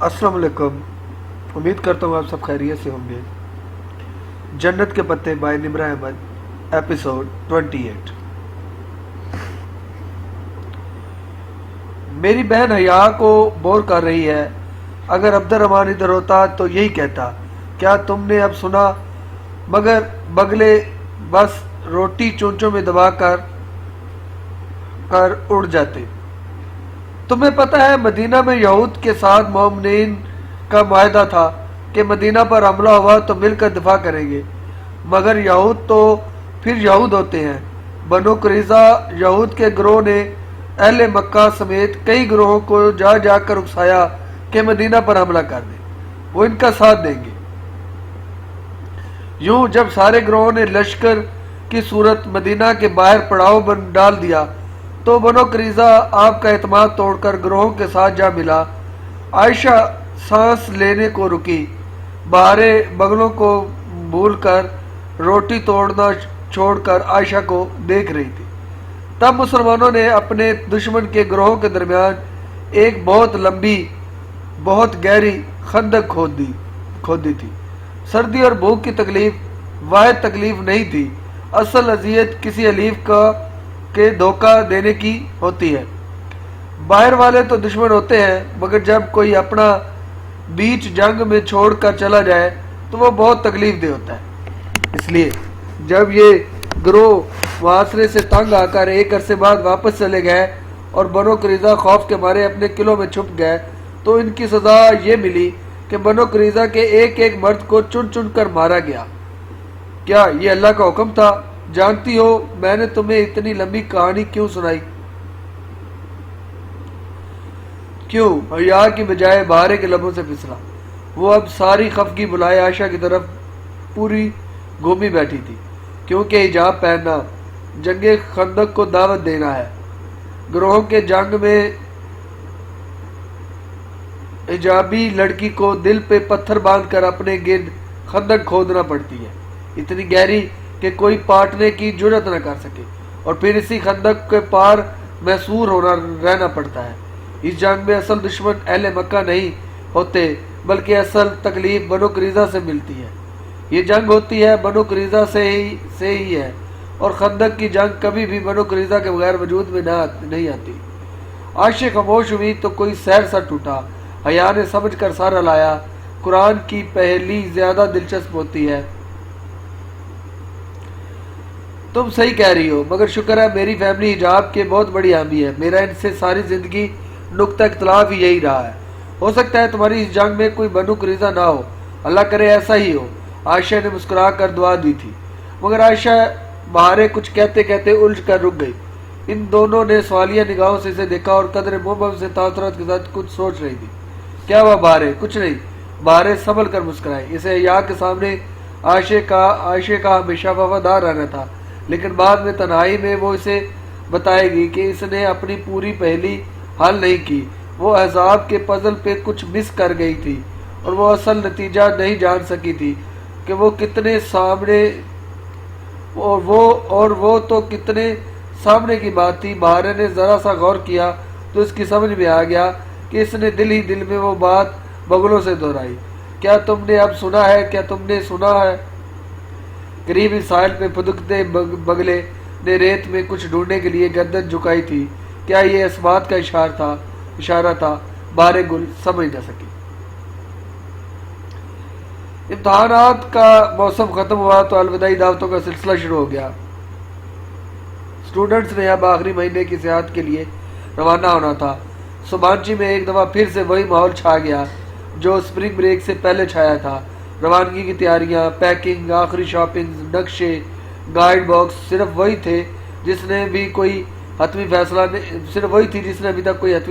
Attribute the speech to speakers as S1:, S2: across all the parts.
S1: السلام علیکم. امید کرتا ہوں آپ سب خیریت سے ہوں گے. جنت کے پتے بائی نمرہ احمد، ایپیسوڈ 28. میری بہن حیا کو بور کر رہی ہے. اگر عبد الرحمن ادھر ہوتا تو یہی کہتا، کیا تم نے اب سنا؟ مگر بگلے بس روٹی چونچوں میں دبا کر اڑ جاتے. تمہیں پتہ ہے مدینہ میں یہود کے ساتھ مومنین کا معاہدہ تھا کہ مدینہ پر حملہ ہوا تو مل کر دفاع کریں گے. مگر یہود تو پھر یہود ہوتے ہیں. بنو قریظہ یہود کے گروہ نے اہل مکہ سمیت کئی گروہوں کو جا جا کر اکسایا کہ مدینہ پر حملہ کر دیں، وہ ان کا ساتھ دیں گے. یوں جب سارے گروہوں نے لشکر کی صورت مدینہ کے باہر پڑاؤ ڈال دیا تو بنو قریظہ آپ کا اعتماد توڑ کر گروہوں کے ساتھ جا ملا. عائشہ سانس لینے کو رکی، بہارے بغلوں کو بھول کر روٹی توڑنا چھوڑ کر عائشہ کو دیکھ رہی تھی. تب مسلمانوں نے اپنے دشمن کے گروہوں کے درمیان ایک بہت لمبی بہت گہری خندق کھود دی تھی. سردی اور بھوک کی تکلیف واحد تکلیف نہیں تھی. اصل اذیت کسی حلیف کے دھوکہ دینے کی ہوتی ہے. باہر والے تو دشمن ہوتے ہیں، مگر جب کوئی اپنا بیچ جنگ میں چھوڑ کر چلا جائے تو وہ بہت تکلیف دہ ہوتا ہے. اس لیے جب یہ گروہ محاصرے سے تنگ آ کر ایک عرصے بعد واپس چلے گئے اور بنو قریظہ خوف کے مارے اپنے قلعوں میں چھپ گئے تو ان کی سزا یہ ملی کہ بنو قریظہ کے ایک ایک مرد کو چن چن کر مارا گیا. کیا یہ اللہ کا حکم تھا؟ جانتی ہو میں نے تمہیں اتنی لمبی کہانی کیوں سنائی؟ کیوں؟ حیا کی بجائے بہارے کے لبوں سے پھسلا. وہ اب ساری خفگی بلائے عائشہ کی طرف پوری گھومی بیٹھی تھی. کیونکہ حجاب پہننا جنگ خندق کو دعوت دینا ہے. گروہوں کے جنگ میں حجابی لڑکی کو دل پہ پتھر باندھ کر اپنے گرد خندق کھودنا پڑتی ہے، اتنی گہری کہ کوئی پاٹنے کی جرت نہ کر سکے، اور پھر اسی خندق کے پار محصور رہنا پڑتا ہے. اس جنگ میں اصل دشمن اہل مکہ نہیں ہوتے، بلکہ اصل تکلیف بنو قریظہ سے ملتی ہے. یہ جنگ ہوتی ہے بنو قریظہ سے ہی ہے، اور خندق کی جنگ کبھی بھی بنو قریظہ کے بغیر وجود میں نہیں آتی. عائشہ خاموش ہوئی تو کوئی سحر سا ٹوٹا. حیا نے سمجھ کر سر ہلایا. قرآن کی پہلی زیادہ دلچسپ ہوتی ہے. تم صحیح کہہ رہی ہو، مگر شکر ہے میری فیملی حجاب کے بہت بڑی حامی ہے. میرا ان سے ساری زندگی نقطہ اختلاف ہی یہی رہا ہے. ہو سکتا ہے تمہاری اس جنگ میں کوئی بنو قریظہ نہ ہو، اللہ کرے ایسا ہی ہو. عائشہ نے مسکرا کر دعا دی تھی. مگر عائشہ بہارے کچھ کہتے کہتے الجھ کر رک گئی. ان دونوں نے سوالیہ نگاہوں سے اسے دیکھا اور قدر محبت سے تاثرات کے ساتھ کچھ سوچ رہی تھی. کیا ہوا بہارے؟ کچھ نہیں. بہارے سنبھل کر مسکرائے. اسے حیا کے سامنے عائشہ کا ہمیشہ وفادار رہنا تھا، لیکن بعد میں تنہائی میں وہ اسے بتائے گی کہ اس نے اپنی پوری پہلی حل نہیں کی. وہ احزاب کے پزل پہ کچھ مس کر گئی تھی اور وہ اصل نتیجہ نہیں جان سکی تھی کہ وہ کتنے سامنے اور وہ تو کتنے سامنے کی بات تھی. بہارے نے ذرا سا غور کیا تو اس کی سمجھ میں آ گیا کہ اس نے دل ہی دل میں وہ بات بغلوں سے دہرائی. کیا تم نے اب سنا ہے؟ کیا تم نے سنا ہے؟ قریبی ساحل پہ پھدکتے بگلے نے ریت میں کچھ ڈھونڈنے کے لیے گردن جھکائی تھی. کیا یہ اس بات کا اشارہ تھا؟ بہارے گل سمجھ نہ سکی. امتحانات کا موسم ختم ہوا تو الوداعی دعوتوں کا سلسلہ شروع ہو گیا. اسٹوڈنٹس نے اب آخری مہینے کی سیاحت کے لیے روانہ ہونا تھا. سومانچی میں ایک دفعہ پھر سے وہی ماحول چھا گیا جو اسپرنگ بریک سے پہلے چھایا تھا. روانگی کی تیاریاں، پیکنگ، آخری شاپنگ، نقشے، گائیڈ باکس، صرف وہی تھی جس نے ابھی تک کوئی حتمی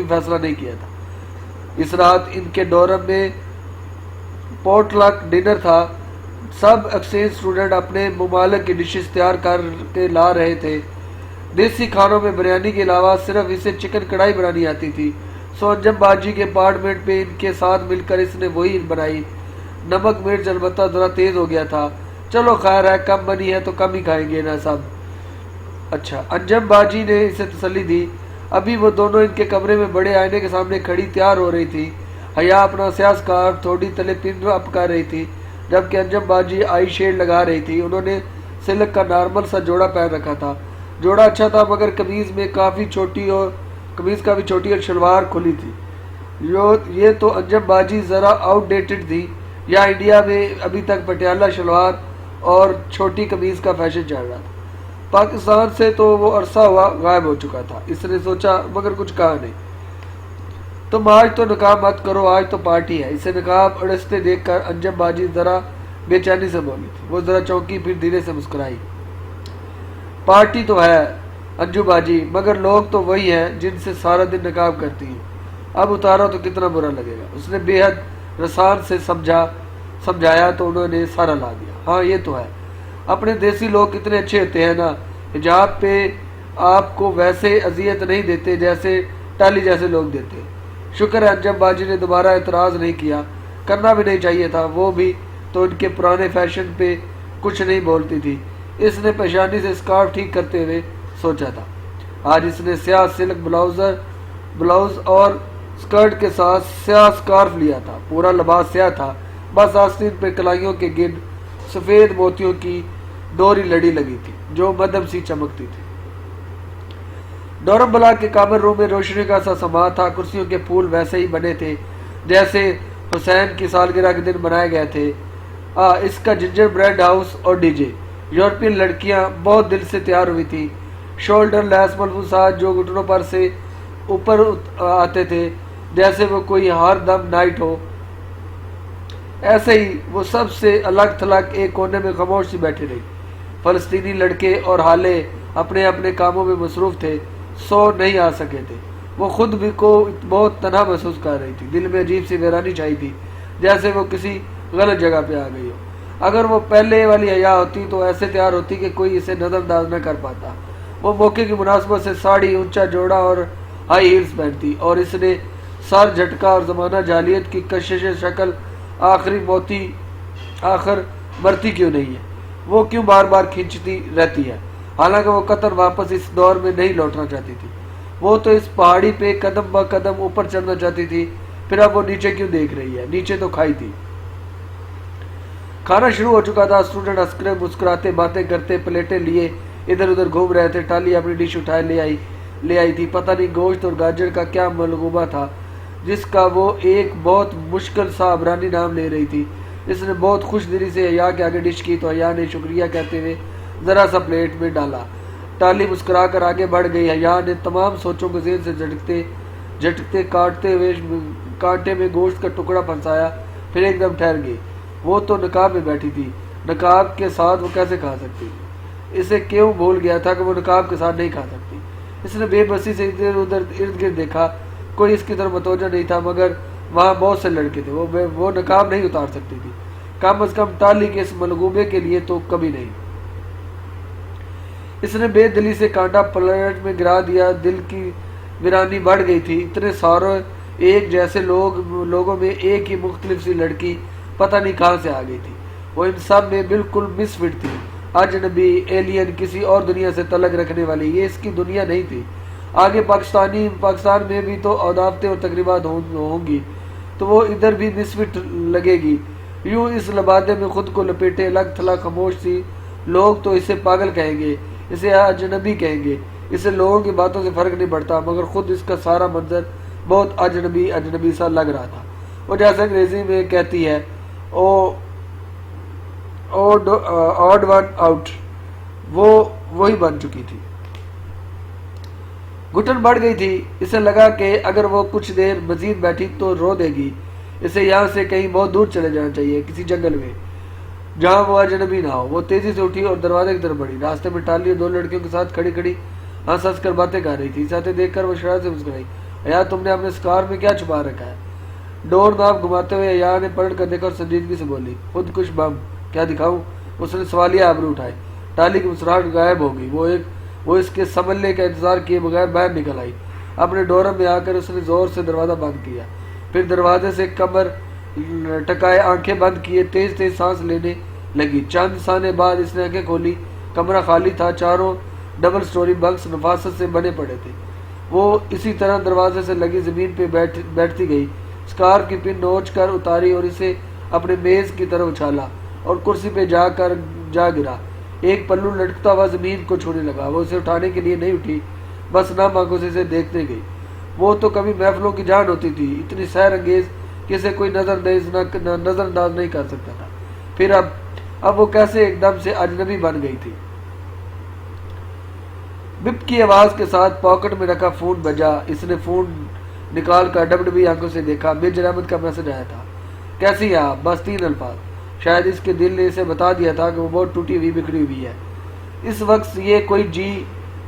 S1: فیصلہ نہیں کیا تھا. اس رات ان کے ڈورم میں پورٹ لک ڈنر تھا. سب ایکسچینج اسٹوڈنٹ اپنے ممالک کی ڈشز تیار کر کے لا رہے تھے. دیسی کھانوں میں بریانی کے علاوہ صرف اسے چکن کڑھائی بنانی آتی تھی. سو انجم باجی کے اپارٹمنٹ میں ان کے ساتھ مل کر اس نے وہی بنائی. نمک مرچ البتہ ذرا تیز ہو گیا تھا. چلو خیر ہے، کم بنی ہے تو کم ہی کھائیں گے نا سب. اچھا، انجم باجی نے اسے تسلی دی. ابھی وہ دونوں ان کے کمرے میں بڑے آئینے کے سامنے کھڑی تیار ہو رہی تھی. حیا اپنا سیاہ سکارف تھوڑی تلے پن اپ کر رہی تھی، جبکہ انجم باجی آئی شیڈ لگا رہی تھی۔ انہوں نے سلک کا نارمل سا جوڑا پہن رکھا تھا۔ جوڑا اچھا تھا مگر قمیض کافی چھوٹی اور شلوار کھلی تھی۔ یہ تو انجم باجی ذرا آؤٹ ڈیٹڈ تھی، یا انڈیا میں ابھی تک پٹیالہ شلوار اور چھوٹی قمیض کا فیشن چل رہا تھا۔ پاکستان سے تو وہ عرصہ ہوا غائب ہو چکا تھا۔ اس نے سوچا مگر کچھ کہا نہیں۔ تم آج تو نقاب مت کرو، آج تو پارٹی ہے۔ اسے نقاب اڑستے دیکھ کر انجم باجی ذرا بے چینی سے بولی تھی۔ وہ ذرا چونکی، پھر دھیرے سے مسکرائی۔ پارٹی تو ہے انجو باجی، مگر لوگ تو وہی ہیں جن سے سارا دن نقاب کرتی ہیں، اب اتارا تو کتنا برا لگے گا۔ اس نے بے حد رسان سے سمجھایا تو انہوں نے سارا لا دیا۔ ہاں یہ تو ہے، اپنے دیسی لوگ کتنے اچھے ہوتے ہیں نا، حجاب پہ آپ کو ویسے اذیت نہیں دیتے جیسے ٹالی جیسے لوگ دیتے۔ شکر ہے انجم باجی نے دوبارہ اعتراض نہیں کیا، کرنا بھی نہیں چاہیے تھا، وہ بھی تو ان کے پرانے فیشن پہ کچھ نہیں بولتی تھی۔ اس نے پیشانی سے اسکارف ٹھیک کرتے ہوئے سوچا تھا۔ آج اس نے سیاہ سلک بلاؤز اور اسکرٹ کے ساتھ سیاہ اسکارف لیا تھا، پورا لباس سیاہ تھا، بس آستین پہ کلائیوں کے گرد سفید موتیوں کی ڈوری لڑی لگی تھی جو مدھم سی چمکتی تھی۔ ڈورم بلاک کے کامن روم میں روشنی کا سا سما تھا، کرسیوں کے پھول ویسے ہی بنے تھے جیسے حسین کی سالگرہ کے دن بنائے گئے تھے۔ اس کا جنجر بریڈ ہاؤس اور ڈی جے۔ یورپین لڑکیاں بہت دل سے تیار ہوئی تھی، شولڈر لیس ملبوسات جو گھٹنوں پر سے اوپر آتے تھے جیسے وہ کوئی ہر دم نائٹ ہو، ایسے ہی وہ سب سے الگ تھلگ ایک کونے میں خاموش سی بیٹھی رہی۔ فلسطینی لڑکے اور حالے اپنے اپنے کاموں میں مصروف تھے، سو نہیں آ سکے تھے۔ وہ خود بھی کو بہت تنہا محسوس کر رہی تھی، دل میں عجیب سی ویرانی چھائی تھی جیسے وہ کسی غلط جگہ پہ آ گئی ہو۔ اگر وہ پہلے والی حیا ہوتی تو ایسے تیار ہوتی کہ کوئی اسے نظر انداز نہ کر پاتا۔ وہ موقع کی مناسبت سے ساڑی، اونچا جوڑا اور ہائی ہیلز پہنتی، اور اس نے سر جھٹکا اور زمانہ جاہلیت کی کشش شکل آخر مرتی کیوں نہیں ہے، وہ کیوں بار بار کھینچتی رہتی ہے، حالانکہ وہ قطر واپس اس دور میں نہیں لوٹنا چاہتی تھی۔ وہ تو اس پہاڑی پہ قدم با قدم اوپر چڑھنا چاہتی تھی، پھر اب وہ نیچے کیوں دیکھ رہی ہے؟ نیچے تو کھائی تھی۔ کھانا شروع ہو چکا تھا، اسٹوڈنٹ ہنسکرے مسکراتے باتیں کرتے پلیٹیں لیے ادھر ادھر گھوم رہے تھے۔ ٹالی اپنی ڈش اٹھائے لے آئی تھی، پتہ نہیں گوشت اور گاجر کا کیا ملغوبہ تھا جس کا وہ ایک بہت مشکل سا عبرانی نام لے رہی تھی۔ اس نے بہت خوش دلی سے حیا کے آگے ڈش کی تو حیا نے شکریہ کہتے ہوئے ذرا سا پلیٹ میں ڈالا۔ ٹالی مسکرا کر آگے بڑھ گئی۔ حیا نے تمام سوچوں کو ذہن سے جھٹکتے کاٹتے ہوئے کانٹے میں گوشت کا ٹکڑا پھنسایا، پھر ایک دم ٹھہر گئی۔ وہ تو نقاب میں بیٹھی تھی، نقاب کے ساتھ وہ کیسے کھا سکتی؟ اسے کیوں بھول گیا تھا کہ وہ نقاب کے ساتھ نہیں کھا سکتی؟ اس نے بے بسی سے ادھر ادھر ارد گرد دیکھا، کوئی اس کی طرف متوجہ نہیں تھا، مگر وہاں بہت سے لڑکے تھے، وہ نقاب نہیں اتار سکتی تھی، کم از کم ٹالی کے اس ملغوبے کے لیے تو کبھی نہیں۔ اس نے بے دلی سے کانٹا پلیٹ میں گرا دیا، دل کی ویرانی بڑھ گئی تھی۔ اتنے سارے ایک جیسے لوگوں میں ایک ہی مختلف سی لڑکی پتہ نہیں کہاں سے آ گئی تھی۔ وہ ان سب میں بالکل مس فٹ تھی، اجنبی، ایلین، کسی اور دنیا سے تعلق رکھنے والی۔ یہ اس کی دنیا نہیں تھی۔ آگے پاکستان میں بھی تو عداوتیں اور تقریبات ہوں گی تو وہ ادھر بھی مس فٹ لگے گی۔ یوں اس لبادے میں خود کو لپیٹے الگ تھلگ خاموش سی، لوگ تو اسے پاگل کہیں گے، اسے اجنبی کہیں گے، اسے لوگوں کی باتوں سے فرق نہیں پڑتا، مگر خود اس کا سارا منظر بہت اجنبی سا لگ رہا تھا۔ وہ جیسے انگریزی میں کہتی ہے آڈ ون آؤٹ، وہ وہی بن چکی تھی۔ گھٹن بڑھ گئی تھی، اسے لگا کہ اگر وہ کچھ دیر مزید بیٹھی تو رو دے گی۔ اسے یہاں سے کہیں بہت دور چلے جانا چاہیے، کسی جنگل میں جہاں وہ اجنبی نہ ہو۔ وہ تیزی سے اٹھی اور دروازے کی طرف بڑھی۔ راستے میں ٹالی اور دو لڑکیوں کے ساتھ کھڑی ہنس کر باتیں کر رہی تھی۔ اسے دیکھ کر وہ شرارت سے مسکرائی۔ حیا، تم نے اپنے سکار میں کیا چھپا رکھا ہے؟ ڈور ناب گھماتے ہوئے حیا نے پلٹ کر دیکھا اور سنجیدگی سے بولی، خود کش بم۔ کیا دکھاؤں؟ اس نے سوالیہ آبرو اٹھائے۔ ٹالی کی مسکراہٹ غائب ہو گئی۔ وہ اس کے سنبھلنے کا انتظار کیے بغیر باہر نکل آئی۔ اپنے ڈورم میں آ کر اس نے زور سے دروازہ بند کیا، پھر دروازے سے کمر ٹکائے آنکھیں بند کیے تیز سانس لینے لگی۔ چند ثانے بعد اس نے آنکھیں کھولی۔ کمرہ خالی تھا، چاروں ڈبل سٹوری بنکس نفاست سے بنے پڑے تھے۔ وہ اسی طرح دروازے سے لگی زمین پہ بیٹھتی گئی، اسکارف کی پن نوچ کر اتاری اور اسے اپنے میز کی طرف اچھالا اور کرسی پہ جا گرا۔ ایک پلو لٹکتا ہوا زمین کو چھونے لگا۔ وہ اسے اٹھانے کے لیے نہیں اٹھی، بس نم آنکھوں سے اسے دیکھتے گئی۔ وہ تو کبھی محفلوں کی جان ہوتی تھی، اتنی سیر انگیز کہ اسے کوئی نظر انداز نہیں کر سکتا تھا۔ پھر اب وہ کیسے ایک دم سے اجنبی بن گئی تھی۔ بپ کی آواز کے ساتھ پاکٹ میں رکھا فون بجا۔ اس نے فون نکال کر ڈبڈبی آنکھوں سے دیکھا۔ میجر احمد کا میسج آیا تھا۔ کیسی ہیں آپ؟ بس 3 الفاظ۔ شاید اس کے دل نے اسے بتا دیا تھا کہ وہ بہت ٹوٹی ہوئی بکھری ہوئی ہے۔ اس وقت یہ کوئی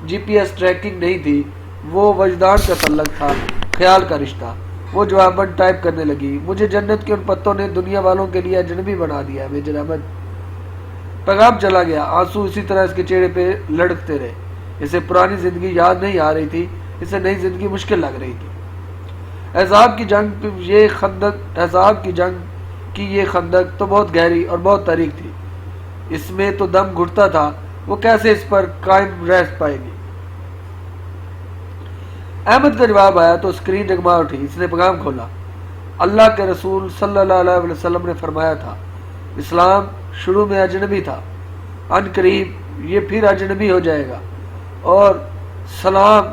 S1: جی پی ایس ٹریکنگ نہیں تھی، وہ وجدان کا تعلق تھا، خیال کا رشتہ۔ وہ جواباً ٹائپ کرنے لگی۔ مجھے جنت کے ان پتوں نے دنیا والوں کے لیے اجنبی بنا دیا ہے میجر احمد۔ پیغام چلا گیا۔ آنسو اسی طرح اس کے چہرے پہ لڑکتے رہے۔ اسے پرانی زندگی یاد نہیں آ رہی تھی، اسے نئی زندگی مشکل لگ رہی تھی۔ احزاب کی جنگ کی یہ خندق تو بہت گہری اور بہت تاریک تھی، اس میں تو دم گھٹتا تھا۔ وہ کیسے اس پر قائم رہ پائے گی؟ احمد کا جواب آیا تو اسکرین جگما اٹھی۔ اس نے پیغام کھولا۔ اللہ کے رسول صلی اللہ علیہ وسلم نے فرمایا تھا، اسلام شروع میں اجنبی تھا، ان قریب یہ پھر اجنبی ہو جائے گا، اور سلام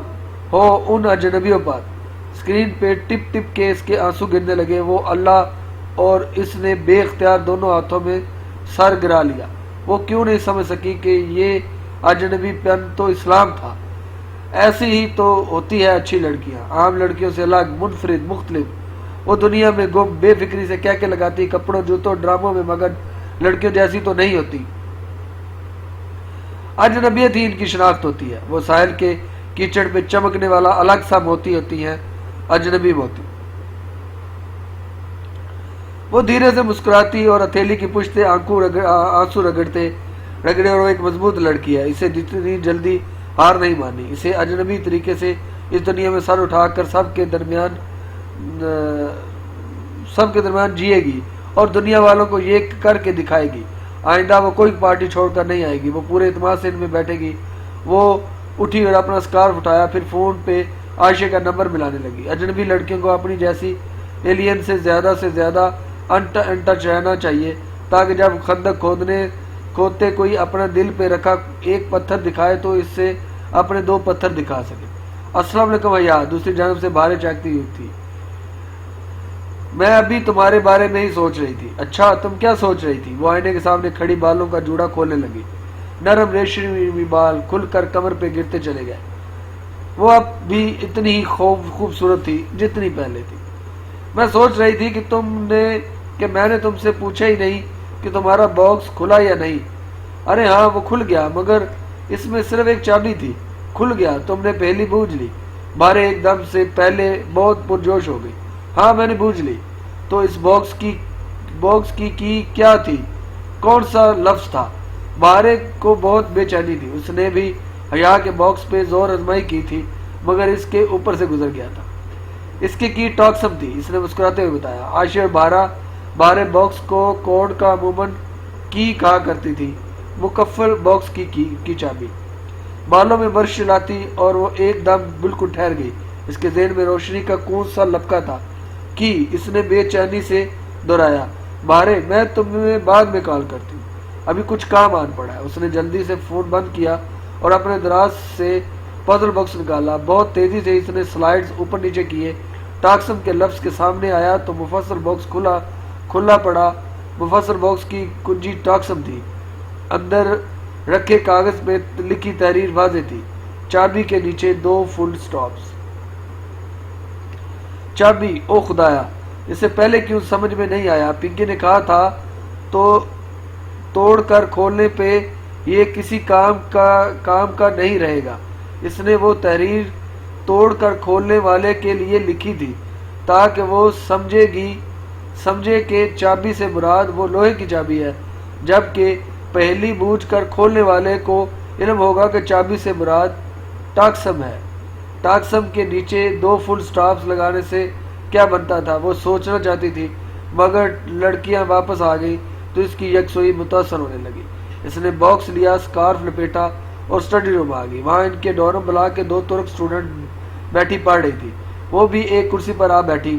S1: ہو ان اجنبیوں پر۔ اسکرین پہ ٹپ ٹپ کے اس کے آنسو گرنے لگے۔ وہ اللہ اور اس نے بے اختیار دونوں ہاتھوں میں سر گرا لیا۔ وہ کیوں نہیں سمجھ سکی کہ یہ اجنبی پن تو اسلام تھا۔ ایسی ہی تو ہوتی ہے اچھی لڑکیاں، عام لڑکیوں سے الگ، منفرد، مختلف۔ وہ دنیا میں گم بے فکری سے کہہ کے لگاتی، کپڑوں جوتوں ڈراموں میں مگن لڑکیوں جیسی تو نہیں ہوتی۔ اجنبیت ہی ان کی شناخت ہوتی ہے۔ وہ ساحل کے کیچڑ پہ چمکنے والا الگ سا موتی ہوتی ہیں، اجنبی موتی۔ وہ دھیرے سے مسکراتی اور ہتھیلی کی پشت سے آنسو رگڑے اور وہ ایک مضبوط لڑکی ہے، اسے جتنی جلدی ہار نہیں مانی۔ اسے اجنبی طریقے سے اس دنیا میں سر اٹھا کر سب کے درمیان جیے گی اور دنیا والوں کو یہ کر کے دکھائے گی، آئندہ وہ کوئی پارٹی چھوڑ کر نہیں آئے گی۔ وہ پورے اعتماد سے ان میں بیٹھے گی۔ وہ اٹھی اور اپنا اسکارف اٹھایا، پھر فون پہ عائشہ کا نمبر ملانے لگی۔ اجنبی لڑکیوں کو اپنی جیسی ایلین سے زیادہ انٹچ رہنا چاہیے، تاکہ جب خندق کھودتے کوئی اپنا دل پہ رکھا ایک پتھر دکھائے تو اس سے اپنے 2 پتھر دکھا سکے۔ السلام علیکم حیا، دوسری جانب سے بہاریں چاہتی ہوئی تھی۔ میں ابھی تمہارے بارے میں ہی سوچ رہی تھی۔ اچھا، تم کیا سوچ رہی تھی؟ وہ آئینے کے سامنے کھڑی بالوں کا جوڑا کھولنے لگی۔ نرم ریشمی بال کھل کر کمر پہ گرتے چلے گئے۔ وہ اب بھی اتنی ہی خوبصورت تھی جتنی پہلے تھی۔ میں سوچ رہی تھی کہ میں نے تم سے پوچھا ہی نہیں کہ تمہارا باکس کھلا یا نہیں۔ ارے ہاں، وہ کھل گیا، مگر اس میں صرف ایک چابی تھی۔ کھل گیا؟ تم نے پہلی بوجھ لی؟ بارے ایک دم سے پہلے بہت پرجوش ہو گئی۔ ہاں، میں نے بوجھ لی۔ تو اس باکس کی کیا تھی؟ کون سا لفظ تھا؟ بارے کو بہت بے چینی تھی۔ اس نے بھی حیا کے باکس پہ زور آزمائی کی تھی، مگر اس کے اوپر سے گزر گیا تھا۔ اس کی ٹاکسم تھی، اس نے مسکراتے ہوئے بتایا۔ عائشہ اور بارے باکس کو کوڈ کا عموماً کی کہا کرتی تھی، مکفل باکس کی چابی۔ بالوں میں برش چلاتی اور وہ ایک دم بالکل ٹھہر گئی۔ اس کے ذہن میں روشنی کا کون سا لپکا تھا۔ کی، اس نے بے چینی سے دہرایا۔ بارے، میں تمہیں بعد میں کال کرتی ہوں، ابھی کچھ کام آن پڑا ہے۔ اس نے جلدی سے فون بند کیا اور اپنے دراز سے پزل باکس نکالا۔ بہت تیزی سے اس نے سلائیڈز اوپر نیچے کیے۔ ٹاکسم کے لفظ کے سامنے آیا تو مفصل باکس کھلا پڑا۔ مفصل باکس کی کنجی ٹاکسم تھی۔ اندر رکھے کاغذ پہ لکھی تحریر واضح تھی، چابی کے نیچے 2 فل سٹاپس۔ چابی، او خدایا، اسے پہلے کیوں سمجھ میں نہیں آیا؟ پنکی نے کہا تھا تو توڑ کر کھولنے پہ یہ کسی کام کا نہیں رہے گا۔ اس نے وہ تحریر توڑ کر کھولنے والے کے لیے لکھی تھی تاکہ وہ سمجھے کہ چابی سے مراد وہ لوہے کی چابی ہے، جبکہ پہلی بوجھ کر کھولنے والے کو علم ہوگا کہ چابی سے مراد ٹاکسم ہے۔ ٹاکسم کے نیچے 2 فل سٹاپس لگانے سے کیا بنتا تھا وہ سوچنا چاہتی تھی، مگر لڑکیاں واپس آ گئیں تو اس کی یکسوئی متاثر ہونے لگی۔ اس نے باکس لیا، اسکارف لپیٹا اور اسٹڈی روم آ گئی۔ وہاں ان کے ڈورم بلا کے 2 ترک اسٹوڈنٹ بیٹھی پڑھ رہی تھی۔ وہ بھی ایک کرسی پر آ بیٹھی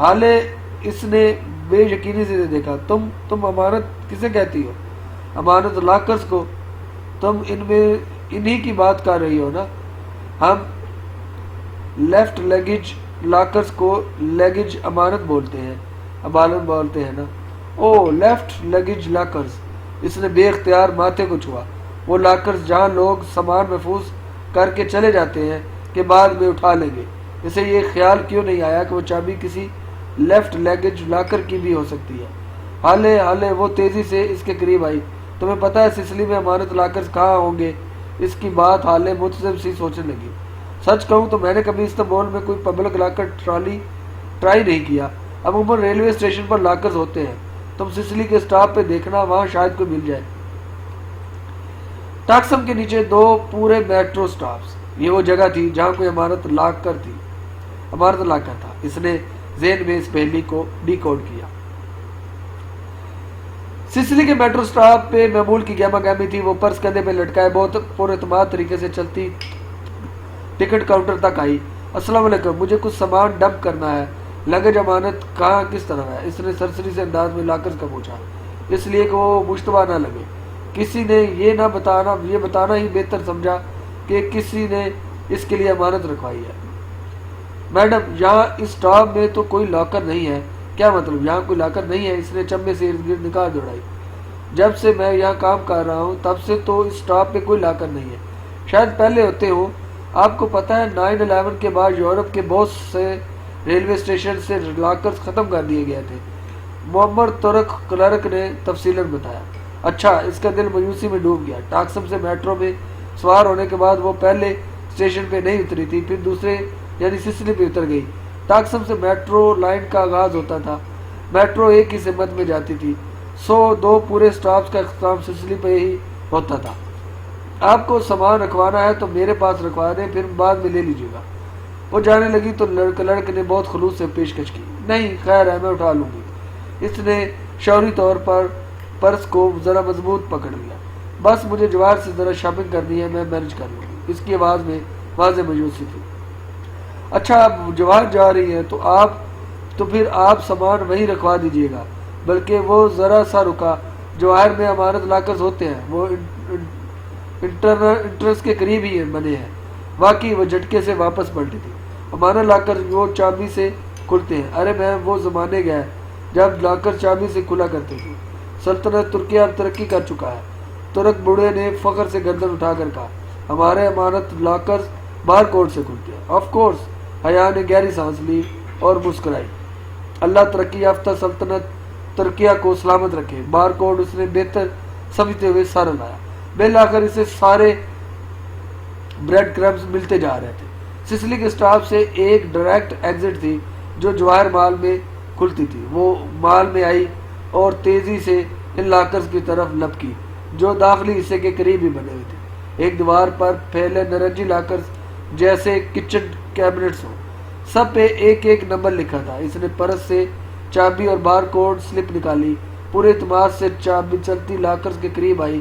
S1: حالے اس نے بے یقینی سے دیکھا. تم امانت کسے کہتی ہو؟ امانت لاکرز کو. تم انہی کی بات کر رہی ہو نا؟ ہم لیفٹ لیگیج لاکرز کو لیگیج امانت بولتے ہیں نا. او لیفٹ لیگیج لاکرز. اس نے بے اختیار ماتھے کو چھوا. وہ لاکرز جہاں لوگ سامان محفوظ کر کے چلے جاتے ہیں کہ بعد میں اٹھا لیں گے. اسے یہ خیال کیوں نہیں آیا کہ وہ چابی کسی لیفٹ لیگیج لاکر کی بھی ہو سکتی ہے. حالے وہ تیزی سے اس کے قریب آئی. تمہیں پتہ ہے سسلی میں امانت لاکرز کہاں ہوں گے؟ اس کی بات حالے متزم سی سوچنے لگی. سچ کہوں تو میں نے کبھی استنبول میں کوئی پبلک لاکر ٹرائی نہیں کیا. عموماً ریلوے اسٹیشن پر لاکرز ہوتے ہیں. تم سسلی کے اسٹاپ پہ دیکھنا، وہاں شاید کوئی مل جائے. ٹاکسم کے نیچے 2 پورے میٹرو سٹاپس. یہ وہ جگہ تھی جہاں کوئی امانت لاکر تھا. اس نے ذہن میں اس پہلی کو ڈی کوڈ کیا. سسلی کے میٹرو سٹاپ پہ معمول کی گہما گہمی تھی. وہ پرس کندھے پہ لٹکائے بہت پر اعتماد طریقے سے چلتی ٹکٹ کاؤنٹر تک آئی. السلام علیکم، مجھے کچھ سامان ڈمپ کرنا ہے. لگیج امانت کہاں کس طرف ہے؟ اس نے سرسری سے انداز میں لاکرز کا پوچھا، اس لیے کہ وہ مشتبہ نہ لگے. کسی نے یہ بتانا ہی بہتر سمجھا کہ کسی نے اس کے لیے امانت رکھوائی ہے. میڈم، یہاں اس سٹاپ میں تو کوئی لاکر نہیں ہے. کیا مطلب یہاں کوئی لاکر نہیں ہے؟ اس نے چمبے سے ارد گرد نگاہ دوڑائی. جب سے میں یہاں کام کر رہا ہوں تب سے تو اس سٹاپ پہ کوئی لاکر نہیں ہے. شاید پہلے ہوتے ہوں. آپ کو پتہ ہے 9/11 کے بعد یورپ کے بہت سے ریلوے اسٹیشن سے لاکرز ختم کر دیے گئے تھے. معمر ترک کلرک نے تفصیلاً بتایا. اچھا. اس کا دل مایوسی میں ڈوب گیا. ٹاکسم سے میٹرو میں سوار ہونے کے بعد وہ پہلے اسٹیشن پہ نہیں اتری تھی، پھر دوسرے یعنی سسلی پہ اتر گئی. ٹاکسم سے میٹرو لائن کا آغاز ہوتا تھا. میٹرو ایک ہی سمت میں جاتی تھی. 2 پورے سٹاپس کا اختتام سسلی پہ ہی ہوتا تھا. آپ کو سامان رکھوانا ہے تو میرے پاس رکھوا دیں، پھر بعد میں لے لیجیے گا. وہ جانے لگی تو لڑکے نے بہت خلوص سے پیشکش کی. نہیں، خیر ہے، میں اٹھا لوں گی. اس نے شعوری طور پر پرس کو ذرا مضبوط پکڑ لیا. بس مجھے جواہر سے ذرا شاپنگ کرنی ہے، میں مینج کر لوں گی. اس کی آواز میں واضح مایوسی تھی. اچھا، آپ جواہر جا رہی ہیں تو پھر آپ سامان وہیں رکھوا دیجیے گا. بلکہ وہ ذرا سا رکا. جواہر میں امانت لاکرز ہوتے ہیں، وہ انٹرس کے قریب ہی بنے ہیں. واقعی وہ جھٹکے سے واپس پلٹی تھی. امانت لاکر وہ چابی سے کھلتے ہیں. ارے میں وہ زمانے گیا جب لاکر چابی سے کھلا کرتے تھے. سلطنت ترکیہ اب ترقی کر چکا ہے. ترک بوڑھے نے فخر سے گردن اٹھا کر کہا. ہمارے امانت لاکرز بار کوڈ سے کھلتے ہیں. Of course. حیا نے گہری سانس لی اور مسکرائی. اللہ ترقی یافتہ سلطنت ترکیہ کو سلامت رکھے. بار کوڈ اس نے بہتر سمجھتے ہوئے سر ہلایا. بالآخر اسے سارے بریڈ کرمز ملتے جا رہے تھے. سسلی کے سٹاپ سے ایک ڈائریکٹ ایگزٹ تھی جو جواہر مال میں کھلتی تھی. وہ مال میں آئی اور تیزی سے ان لاکرز کی طرف لپکی جو داخلی حصے کے قریب ہی بنے ہوئے تھے. ایک دیوار پر پھیلے نارنجی لاکرز جیسے کچن کیبنٹس ہوں. سب پہ ایک ایک نمبر لکھا تھا. اس نے پرس سے چابی اور بار کوڈ سلپ نکالی. پورے اعتماد سے چابی چلتی لاکرز کے قریب آئی.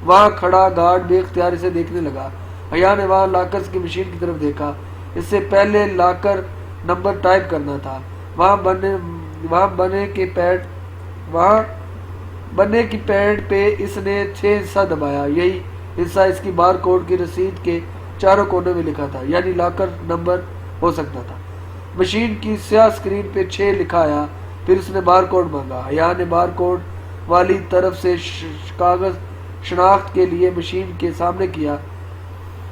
S1: وہاں کھڑا گارڈ بے اختیار اسے دیکھنے لگا. حیا نے وہاں لاکرز کی مشین کی طرف دیکھا. اس سے پہلے لاکر نمبر ٹائپ کرنا تھا. وہاں بننے کی پیڈ پہ اس نے 6 حصہ دبایا. یہی حصہ اس کی بار کوڈ کی رسید کے چاروں کونے میں لکھا تھا، یعنی لاکر نمبر ہو سکتا تھا. مشین کی سیاہ اسکرین پہ 6 لکھا آیا. پھر اس نے بار کوڈ مانگا. حیا نے بار کوڈ والی طرف سے کاغذ شناخت کے لیے مشین کے سامنے کیا.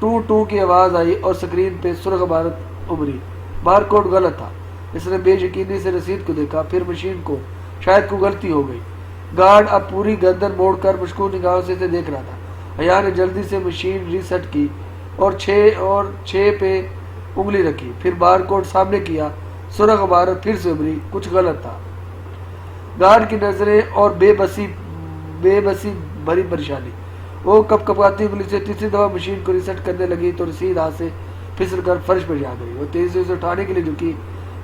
S1: ٹو ٹو کی آواز آئی اور اسکرین پہ سرخ عبارت ابھری. بار کوڈ غلط تھا. اس نے بے یقینی سے رسید کو دیکھا، پھر مشین کو. شاید کوئی غلطی ہو گئی. گارڈ اب پوری گردن موڑ کر مشکوک نگاہوں سے اسے دیکھ رہا تھا. حیا نے جلدی سے مشین ریسیٹ کی اور 6 پہ انگلی رکھی. پھر بار کوڈ سامنے کیا. سرخ عبارت پھر سے ابھری. کچھ غلط تھا. گارڈ کی نظریں اور بے بسی بھری پریشانی. وہ کپ کپاتی انگلی سے تیسری دفعہ مشین کو ریسیٹ کرنے لگی تو رسید ہاتھ سے پھسل کر فرش پر جا گئی. وہ تیزی سے اسے اٹھانے کے لیے جھکی.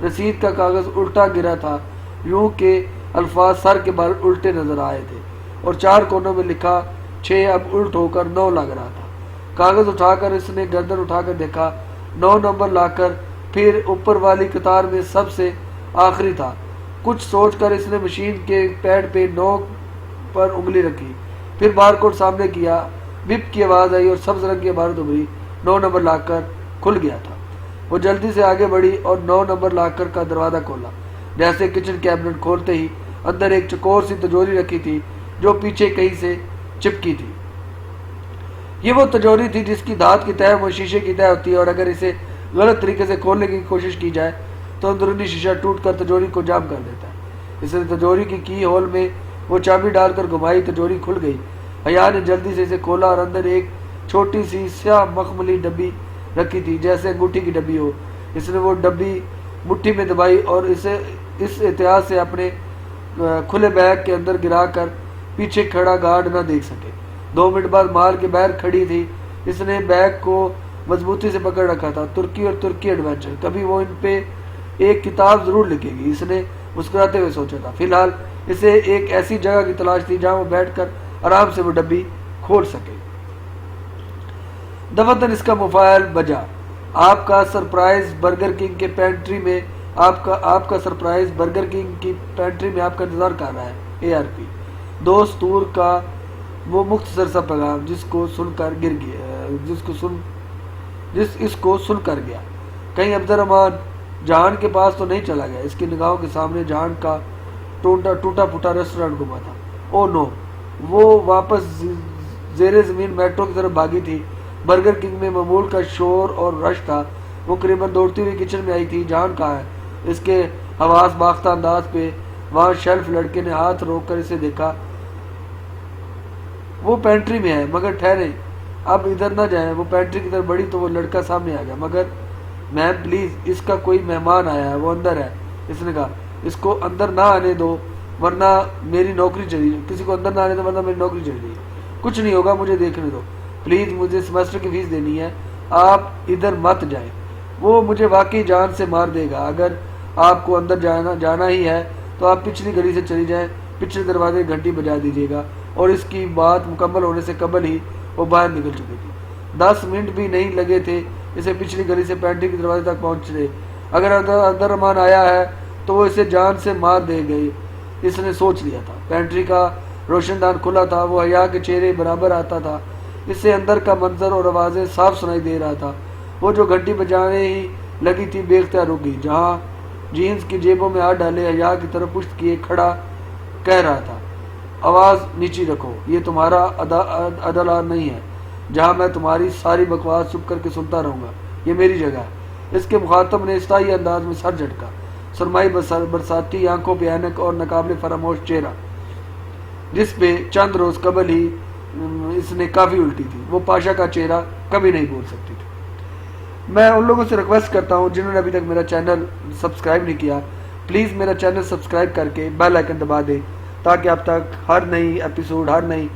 S1: رسید کا کاغذ الٹا گرا تھا، یوں کہ الفاظ سر کے بال الٹے نظر آئے تھے اور 4 کونوں میں لکھا 6 اب الٹ ہو کر 9 لگ رہا تھا. کاغذ اٹھا کر اس نے گردن اٹھا کر دیکھا. 9 نمبر لا کر. پھر اوپر والی قطار میں سب سے آخری تھا۔ کچھ سوچ کر اس نے مشین کے پیڈ پہ نوک پر انگلی رکھی، پھر بار کوڈ سامنے کیا، بپ کی آواز آئی اور سبز رنگ کی عبارت ابھری۔ 9 نمبر لاکر کھل گیا تھا۔ وہ جلدی سے آگے بڑھی اور 9 نمبر لاکر کا دروازہ کھولا۔ جیسے کچن کیبنٹ کھولتے ہی اندر ایک چکور سی تجوری رکھی تھی جو پیچھے کہیں سے چپکی تھی۔ یہ وہ تجوری تھی جس کی دھات کی تہ وہ شیشے کی تہ ہوتی ہے، اور اگر اسے غلط طریقے سے کھولنے کی کوشش کی جائے تو اندرونی شیشہ ٹوٹ کر تجوری کو جام کر دیتا ہے۔ اس نے تجوری کی کی ہول میں وہ چابی ڈال کر گھمائی، تجوری کھل گئی۔ حیا نے جلدی سے اسے کھولا اور اندر ایک چھوٹی سی سیاہ مخملی ڈبی رکھی تھی جیسے انگوٹھی کی ڈبی ہو۔ اس نے وہ ڈبی مٹھی میں دبائی اور اسے اس احتیاط سے اپنے کھلے بیگ کے اندر گرا کر پیچھے کھڑا گارڈ نہ دیکھ سکے۔ 2 منٹ بعد مال کے باہر کھڑی تھی۔ اس نے بیگ کو مضبوطی سے پکڑ رکھا تھا۔ ترکی اور ترکی ایڈونچر، کبھی وہ ان پہ ایک کتاب ضرور لکھے گی، اس نے مسکراتے ہوئے سوچا تھا۔ فی الحال اسے ایک ایسی جگہ کی تلاش تھی جہاں وہ بیٹھ کر آرام سے وہ ڈبی کھول سکے۔ دفتر اس کا موبائل بجا۔ آپ کا سرپرائز برگر کنگ کے پینٹری میں آپ کا سرپرائز برگر کنگ کی پینٹری میں آپ کا انتظار کر رہا ہے۔ ARP دوست تور کا وہ مختصر سا پیغام جس کو سن کر گیا۔ کہیں عبد الرحمن جہان کے پاس تو نہیں چلا گیا؟ اس کی نگاہوں کے سامنے جہان کا ٹوٹا پھوٹا ریسٹورانٹ گھوما تھا۔ او نو، وہ واپس زیر زمین میٹرو کی طرف بھاگی تھی۔ برگر کنگ میں معمول کا شور اور رش تھا۔ وہ قریباً دوڑتی ہوئی کچن میں آئی تھی۔ جہان کہاں ہے؟ اس کے حواس باختہ انداز پہ وہاں شیلف لڑکے نے ہاتھ روک کر اسے دیکھا۔ وہ پینٹری میں ہے، مگر ٹھہریں، اب ادھر نہ جائیں۔ وہ پینٹری کی طرف بڑھی تو وہ لڑکا سامنے آ گیا۔ مگر میم پلیز، اس کا کوئی مہمان آیا ہے، وہ اندر ہے۔ اس نے کہا اس کو اندر نہ آنے دو ورنہ میری نوکری چلی جائے، کسی کو اندر نہ آنے دو ورنہ میری نوکری چلی جائے۔ کچھ نہیں ہوگا، مجھے دیکھنے دو پلیز، مجھے سیمسٹر کی فیس دینی ہے، آپ ادھر مت جائیں، وہ مجھے واقعی جان سے مار دے گا۔ اگر آپ کو اندر جانا ہی ہے تو آپ پچھلی گلی سے چلی جائیں، پچھلے دروازے کی گھنٹی بجا دیجیے گا۔ اور اس کی بات مکمل ہونے سے قبل ہی وہ باہر نکل چکی تھی۔ 10 منٹ بھی نہیں لگے تھے اسے پچھلی گلی سے پینٹری کے دروازے تک پہنچنے۔ اگر عبد الرحمن آیا ہے تو وہ اسے جان سے مار دے گئی، اس نے سوچ لیا تھا۔ پینٹری کا روشن دان کھلا تھا، وہ حیا کے چہرے برابر آتا تھا۔ اس سے اندر کا منظر اور آوازیں صاف سنائی دے رہا تھا۔ وہ جو گھنٹی بجانے ہی لگی تھی بے اختیار رک گئی۔ جہاں جینز کی جیبوں میں ہاتھ ڈالے حیا کی طرف پشت کیے کھڑا کہہ رہا تھا، آواز نیچی رکھو، یہ تمہارا عدالت نہیں ہے جہاں میں تمہاری ساری بکواس چپ کر کے سنتا رہوں گا، یہ میری جگہ ہے۔ اس کے مخاطب نے استائی انداز میں سر جھٹکا۔ سرمائی برساتی آنکھوں پہ اینک اور ناقابل فراموش چہرہ جس پہ چند روز قبل ہی اس نے کافی الٹی تھی۔ وہ پاشا کا چہرہ کبھی نہیں بول سکتی تھی۔ میں ان لوگوں سے ریکویسٹ کرتا ہوں جنہوں نے ابھی تک میرا چینل سبسکرائب نہیں کیا، پلیز میرا چینل سبسکرائب کر کے بیل آئیکن دبا دیں تاکہ اب تک ہر نئی ایپیسوڈ، ہر نئی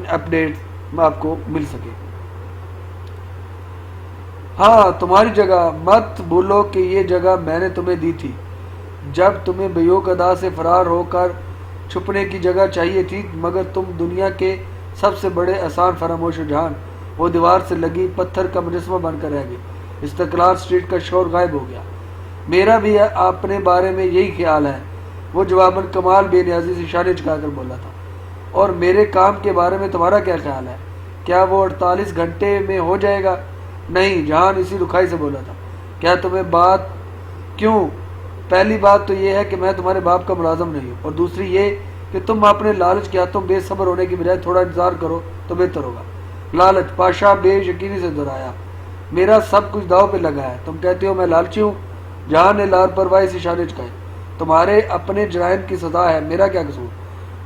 S1: اپڈیٹ آپ کو مل سکے۔ ہاں، تمہاری جگہ، مت بھولو کہ یہ جگہ میں نے تمہیں دی تھی جب تمہیں بیوق ادا سے فرار ہو کر چھپنے کی جگہ چاہیے تھی، مگر تم دنیا کے سب سے بڑے آسان فراموش جہان۔ وہ دیوار سے لگی پتھر کا مجسمہ بن کر رہ گئی۔ استقلال اسٹریٹ کا شور غائب ہو گیا۔ میرا بھی اپنے بارے میں یہی خیال ہے، وہ جواباً کمال بے نیازی سے اشارے چکا کر بولا تھا۔ اور میرے کام کے بارے میں تمہارا کیا خیال ہے؟ کیا وہ 48 گھنٹے میں ہو جائے گا؟ نہیں، جہان اسی رکھائی سے بولا تھا۔ کیا تمہیں بات کیوں؟ پہلی بات تو یہ ہے کہ میں تمہارے باپ کا ملازم نہیں ہوں، اور دوسری یہ کہ تم اپنے لالچ کے ہاتھوں بے صبر ہونے کی بجائے تھوڑا انتظار کرو تو بہتر ہوگا۔ لالچ، پاشا بے یقینی سے دہرایا۔ میرا سب کچھ داؤ پہ لگا ہے، تم کہتے ہو میں لالچی ہوں؟ جہان نے لاپرواہی سے اشارے چکائے۔ تمہارے اپنے جرائم کی سزا ہے، میرا کیا قصور؟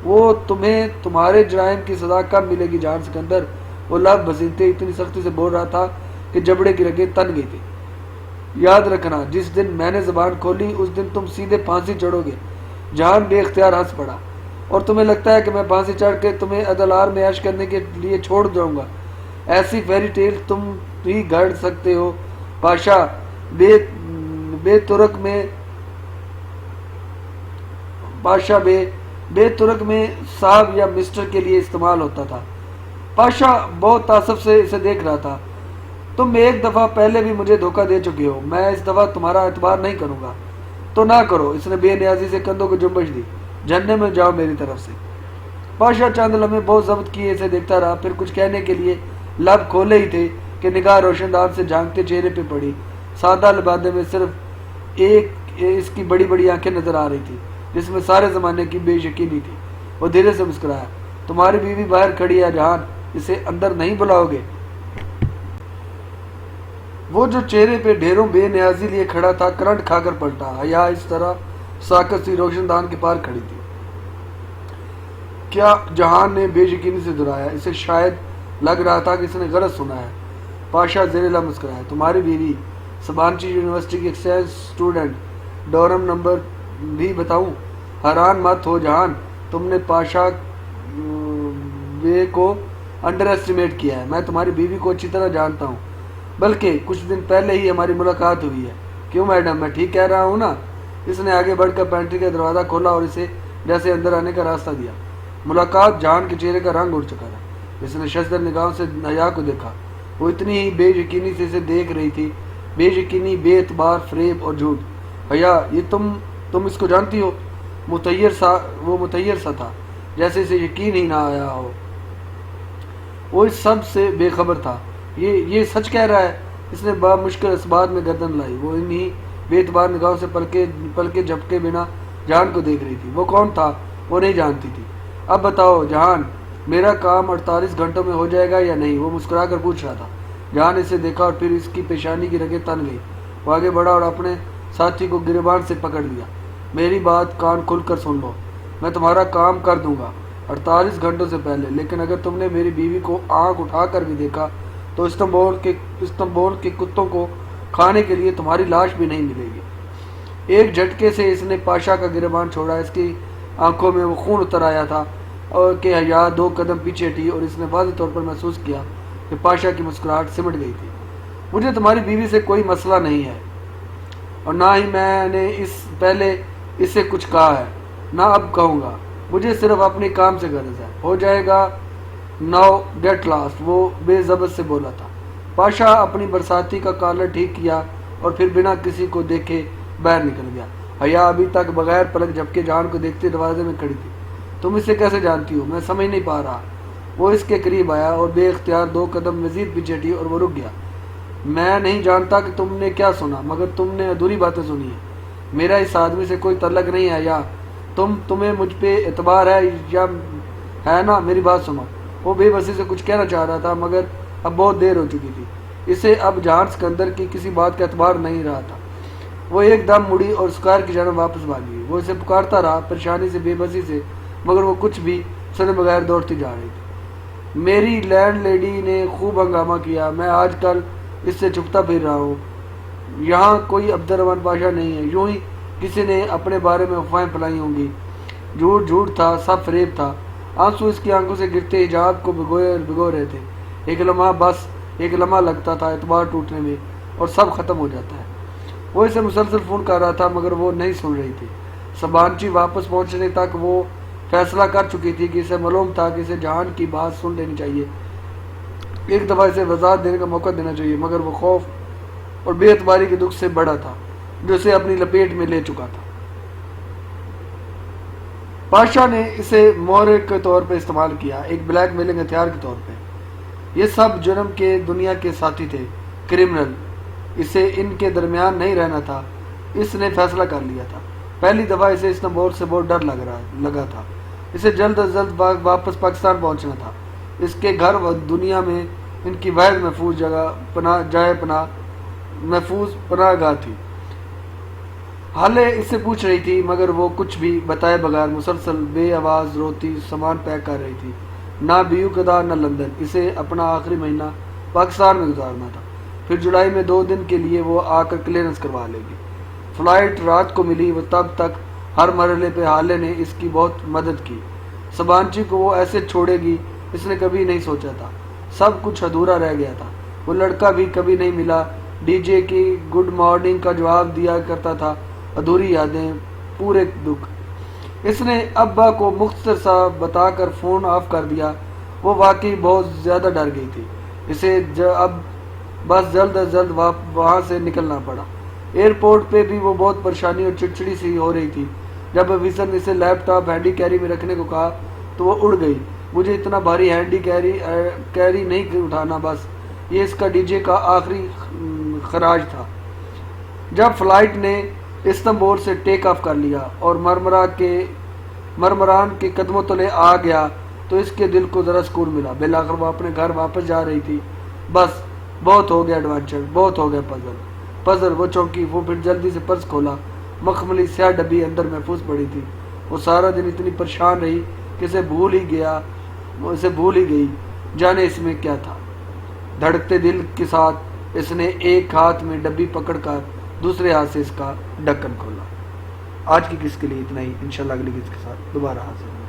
S1: وہ تمہیں تمہارے جرائم کی سزا کب ملے گی جان سکندر؟ وہ لب بھسیتے اتنی سختی سے بول رہا تھا کہ جبڑے کی رگیں تن گئی تھی۔ یاد رکھنا، جس دن میں نے زبان کھولی اس دن تم سیدھے پھانسی چڑھو گے۔ جہان بے اختیار ہنس پڑا۔ اور تمہیں لگتا ہے کہ میں پھانسی چڑھ کے تمہیں عدلار میں عیش کرنے کے لیے چھوڑ جاؤں گا؟ ایسی فیری ٹیل تم ہی گھڑ سکتے ہو۔ پاشا بے ترک میں صاحب یا مسٹر کے لیے استعمال ہوتا تھا۔ پاشا بہت تعصب سے اسے دیکھ رہا تھا۔ تم ایک دفعہ پہلے بھی مجھے دھوکہ دے چکے ہو، میں اس دفعہ تمہارا اعتبار نہیں کروں گا۔ تو نہ کرو، اس نے بے نیازی سے کندھوں کو جنبش دی، جھرنے میں جاؤ میری طرف سے۔ پاشا چند لمحے بہت ضبط کیے اسے دیکھتا رہا، پھر کچھ کہنے کے لیے لب کھولے ہی تھے کہ نگاہ روشن دان سے جھانکتے چہرے پہ پڑی۔ سادہ لبادے میں صرف ایک اس کی بڑی بڑی آنکھیں نظر آ رہی تھی جس میں سارے زمانے کی بے یقینی تھی۔ وہ دھیرے سے مسکرایا، تمہاری بیوی باہر کھڑی ہے جہان، اسے اندر نہیں بلاؤ گے؟ وہ جو چہرے پہ ڈھیروں بے نیازی لیے کھڑا تھا کرنٹ کھا کر پلٹا۔ حیا اس طرح ساکت سی روشن دان کے پار کھڑی تھی۔ کیا جہان نے بے یقینی سے دہرایا۔ اسے شاید لگ رہا تھا کہ اس نے غلط سنا ہے۔ پاشا زیر لب مسکرایا، تمہاری بیوی سبانچی یونیورسٹی کی ایکسچینج اسٹوڈنٹ، ڈورم نمبر بھی بتاؤں؟ حیران مت ہو جہان، تم نے پاشا وے کو انڈر ایسٹیمیٹ کیا ہے۔ میں تمہاری بیوی کو اچھی طرح جانتا ہوں، بلکہ کچھ دن پہلے ہی ہماری ملاقات ہوئی ہے۔ کیوں میڈم، میں ٹھیک کہہ رہا ہوں نا؟ اس نے آگے بڑھ کر پینٹری کا دروازہ کھولا اور اسے جیسے اندر آنے کا راستہ دیا۔ ملاقات جہان کے چہرے کا رنگ اڑ چکا تھا۔ اس نے ششدر نگاہوں سے حیا کو دیکھا۔ وہ اتنی ہی بے یقینی سے اسے دیکھ رہی تھی، بے یقینی، بے اعتبار، فریب اور جھوٹ۔ حیا، یہ تم اس کو جانتی ہو؟ وہ متحیر سا تھا، جیسے اسے یقین ہی نہ آیا ہو۔ وہ اس سب سے بے خبر تھا۔ یہ سچ کہہ رہا ہے؟ اس نے بامشکل اسبات میں گردن لائی۔ وہ انہی بے اعتبار نگاہوں سے پلکے جھپکے بنا جہان کو دیکھ رہی تھی۔ وہ کون تھا؟ وہ نہیں جانتی تھی۔ اب بتاؤ جہان، میرا کام 48 گھنٹوں میں ہو جائے گا یا نہیں؟ وہ مسکرا کر پوچھ رہا تھا۔ جہان اسے دیکھا اور پھر اس کی پیشانی کی رگیں تن گئی۔ وہ آگے بڑھا اور اپنے ساتھی کو گریبان سے پکڑ لیا۔ میری بات کان کھل کر سن لو، میں تمہارا کام کر دوں گا 48 گھنٹوں سے پہلے، لیکن اگر تم نے میری بیوی کو آنکھ اٹھا کر بھی دیکھا تو استنبول کے کتوں کو کھانے کے لیے تمہاری لاش بھی نہیں ملے گی۔ ایک جھٹکے سے اس نے پاشا کا گریبان چھوڑا۔ اس کی آنکھوں میں وہ خون اتر آیا تھا اور کہ حیا 2 قدم پیچھے ہٹی اور اس نے واضح طور پر محسوس کیا کہ پاشا کی مسکراہٹ سمٹ گئی تھی۔ مجھے تمہاری بیوی سے کوئی مسئلہ نہیں ہے اور نہ ہی میں نے پہلے اس سے کچھ کہا ہے، نہ اب کہوں گا۔ مجھے صرف اپنے کام سے غرض ہے۔ ہو جائے گا، ناؤ گیٹ لاسٹ، وہ بے ضبط سے بولا تھا۔ پاشا اپنی برساتی کا کالر ٹھیک کیا اور پھر بنا کسی کو دیکھے باہر نکل گیا۔ حیا ابھی تک بغیر پلک جھپکے جہان کو دیکھتے دروازے میں کھڑی تھی۔ تم اسے کیسے جانتی ہو؟ میں سمجھ نہیں پا رہا۔ وہ اس کے قریب آیا اور بے اختیار 2 قدم مزید پیچھے ہٹی اور وہ رک گیا۔ میں نہیں جانتا کہ تم نے کیا سنا، مگر تم نے ادھوری باتیں سنی ہیں۔ میرا اس آدمی سے کوئی تعلق نہیں ہے۔ یا تمہیں مجھ پہ اعتبار ہے یا ہے نا؟ میری بات سنو۔ وہ بے بسی سے کچھ کہنا چاہ رہا تھا مگر اب بہت دیر ہو چکی تھی۔ اسے اب جہان سکندر کی کسی بات کا اعتبار نہیں رہا تھا۔ وہ ایک دم مڑی اور اسکوائر کی جانب واپس بھاگی۔ وہ اسے پکارتا رہا، پریشانی سے، بے بسی سے، مگر وہ کچھ بھی سنے بغیر دوڑتی جا رہی تھی۔ میری لینڈ لیڈی نے خوب ہنگامہ کیا۔ میں آج کل اس سے چھپتا پھر رہا ہوں۔ یہاں کوئی عبد الرحمن پاشا نہیں ہے۔ یوں ہی کسی نے اپنے بارے میں افواہیں پھیلائی ہوں گی۔ جھوٹ تھا، سب فریب تھا۔ آنسو اس کی آنکھوں سے گرتے حجاب کو بھگو رہے تھے۔ ایک لمحہ لگتا تھا اعتبار ٹوٹنے میں اور سب ختم ہو جاتا ہے۔ وہ اسے مسلسل فون کر رہا تھا مگر وہ نہیں سن رہی تھی۔ سبانچی واپس پہنچنے تک وہ فیصلہ کر چکی تھی کہ اسے معلوم تھا کہ اسے جہان کی بات سن لینی چاہیے، ایک دفعہ اسے وضاحت دینے کا موقع دینا چاہیے، مگر وہ خوف اور بے اعتباری کے دکھ سے بڑا تھا جو اسے اپنی لپیٹ میں لے چکا تھا۔ پاشا نے اسے مورے کے طور پہ استعمال کیا، ایک بلیک میلنگ ہتھیار کے طور پہ۔ یہ سب جرم کے دنیا کے ساتھی تھے، کرمنل۔ اسے ان کے درمیان نہیں رہنا تھا۔ اس نے فیصلہ کر لیا تھا۔ پہلی دفعہ اسے استنبول سے بہت ڈر لگا تھا۔ اسے جلد از جلد واپس پاکستان پہنچنا تھا۔ اس کے گھر و دنیا میں ان کی واحد محفوظ پناہ گاہ تھی۔ حالے اس سے پوچھ رہی تھی مگر وہ کچھ بھی بتائے بغیر مسلسل بے آواز روتی سامان پیک کر رہی تھی۔ نہ بیوقدہ نہ لندن۔ اسے اپنا آخری مہینہ پاکستان میں گزارنا تھا، پھر جولائی میں 2 دن کے لیے وہ آ کر کلیئرنس کروا لے گی۔ فلائٹ رات کو ملی۔ وہ تب تک ہر مرحلے پہ حالے نے اس کی بہت مدد کی۔ سبانچی کو وہ ایسے چھوڑے گی اس نے کبھی نہیں سوچا تھا۔ سب کچھ ادھورا رہ گیا تھا۔ وہ لڑکا بھی کبھی نہیں ملا۔ ڈی جے کی گڈ مارننگ کا جواب دیا کرتا تھا۔ ادھوری یادیں، پورے دکھ۔ اس نے ابا کو مختصر سا بتا کر فون آف کر دیا۔ وہ واقعی بہت زیادہ ڈر گئی تھی۔ اسے اب بس جلد از جلد وہاں سے نکلنا پڑا۔ ایئرپورٹ پہ بھی وہ بہت پریشانی اور چڑچڑی سی ہو رہی تھی۔ جب آفیسر نے اسے لیپ ٹاپ ہینڈی کیری میں رکھنے کو کہا تو وہ اڑ گئی۔ مجھے اتنا بھاری ہینڈی کیری نہیں اٹھانا، بس یہ اس کا ڈی جے کا آخری خراج تھا۔ جب فلائٹ نے استنبول سے ٹیک آف کر لیا اور مرمران کے قدموں تلے آ گیا تو اس کے دل کو ذرا سکون ملا۔ بالآخر وہ اپنے گھر واپس جا رہی تھی۔ بس بہت ہو گیا ایڈونچر، بہت ہو گیا پزل۔ وہ چونکی، وہ پھر جلدی سے پرس کھولا۔ مخملی سیاہ ڈبی اندر محفوظ پڑی تھی۔ وہ سارا دن اتنی پریشان رہی کہ اسے بھول ہی گئی جانے اس میں کیا تھا۔ دھڑکتے دل کے ساتھ اس نے ایک ہاتھ میں ڈبی پکڑ کر دوسرے ہاتھ سے اس کا ڈھکن کھولا۔ آج کی قسط کے لیے اتنا ہی، انشاءاللہ اگلی قسط کے ساتھ دوبارہ حاضر۔